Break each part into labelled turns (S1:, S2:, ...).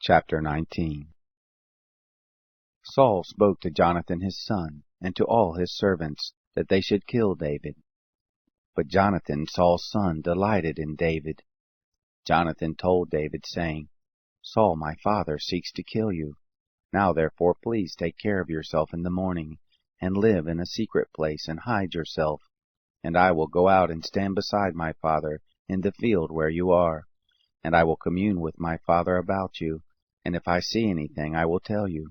S1: Chapter 19. Saul spoke to Jonathan his son, and to all his servants, that they should kill David. But Jonathan, Saul's son, delighted in David. Jonathan told David, saying, Saul my father seeks to kill you. Now therefore please take care of yourself in the morning, and live in a secret place, and hide yourself. And I will go out and stand beside my father in the field where you are. And I will commune with my father about you, and if I see anything I will tell you.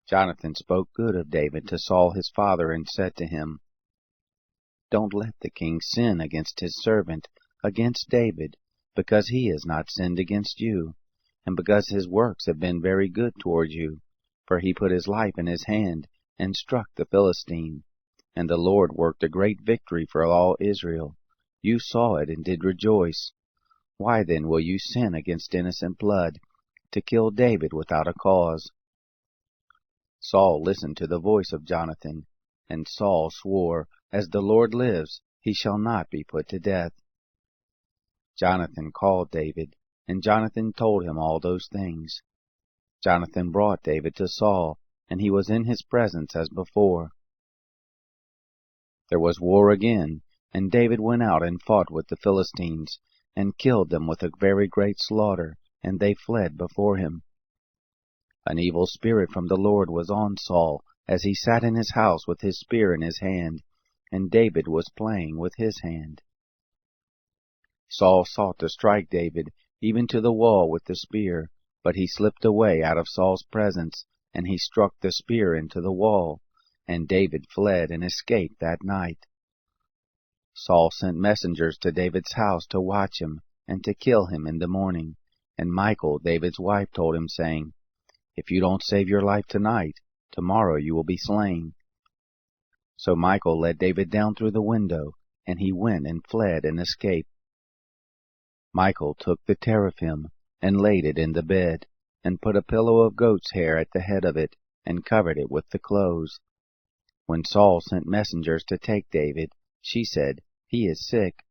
S1: Jonathan spoke good of David to Saul his father, and said to him, Don't let the king sin against his servant, against David, because he has not sinned against you, and because his works have been very good toward you. For he put his life in his hand, and struck the Philistine. And the Lord worked a great victory for all Israel. You saw it, and did rejoice. Why then will you sin against innocent blood, to kill David without a cause? Saul listened to the voice of Jonathan, and Saul swore, As the Lord lives, he shall not be put to death. Jonathan called David, and Jonathan told him all those things. Jonathan brought David to Saul, and he was in his presence as before. There was war again, and David went out and fought with the Philistines, and killed them with a very great slaughter, and they fled before him. An evil spirit from the Lord was on Saul, as he sat in his house with his spear in his hand, and David was playing with his hand. Saul sought to strike David, even to the wall with the spear, but he slipped away out of Saul's presence, and he struck the spear into the wall, and David fled and escaped that night. Saul sent messengers to David's house to watch him, and to kill him in the morning. And Michal, David's wife, told him, saying, If you don't save your life tonight, tomorrow you will be slain. So Michal let David down through the window, and he went and fled and escaped. Michal took the teraphim, and laid it in the bed, and put a pillow of goat's hair at the head of it, and covered it with the clothes. When Saul sent messengers to take David, she said, He is sick.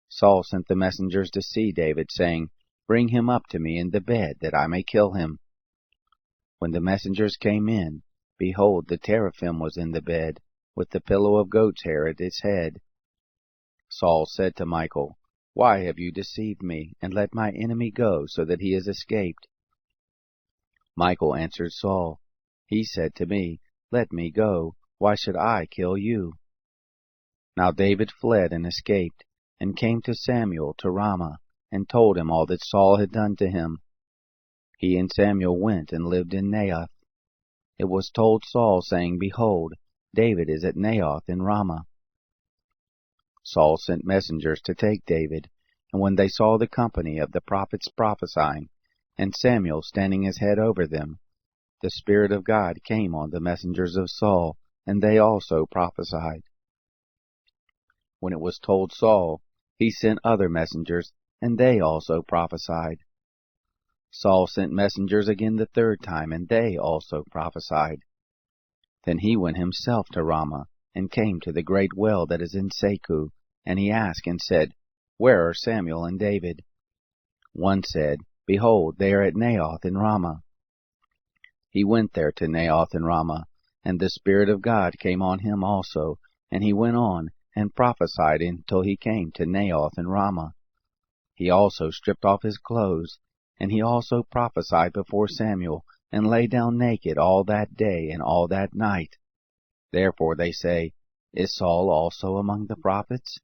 S1: Saul sent the messengers to see David, saying, Bring him up to me in the bed, that I may kill him. When the messengers came in, behold, the teraphim was in the bed, with the pillow of goat's hair at its head. Saul said to Michal, Why have you deceived me, and let my enemy go, so that he has escaped? Michal answered Saul, He said to me, Let me go. Why should I kill you? Now David fled and escaped, and came to Samuel to Ramah, and told him all that Saul had done to him. He and Samuel went and lived in Naioth. It was told Saul, saying, Behold, David is at Naioth in Ramah. Saul sent messengers to take David, and when they saw the company of the prophets prophesying, and Samuel standing his head over them, the Spirit of God came on the messengers of Saul, and they also prophesied. When it was told Saul, he sent other messengers, and they also prophesied. Saul sent messengers again the third time, and they also prophesied. Then he went himself to Ramah, and came to the great well that is in Seku, and he asked and said, Where are Samuel and David? One said, Behold, they are at Naioth in Ramah. He went there to Naioth in Ramah, and the Spirit of God came on him also, and he went on, and prophesied until he came to Naioth in Ramah. He also stripped off his clothes, and he also prophesied before Samuel, and lay down naked all that day and all that night. Therefore they say, Is Saul also among the prophets?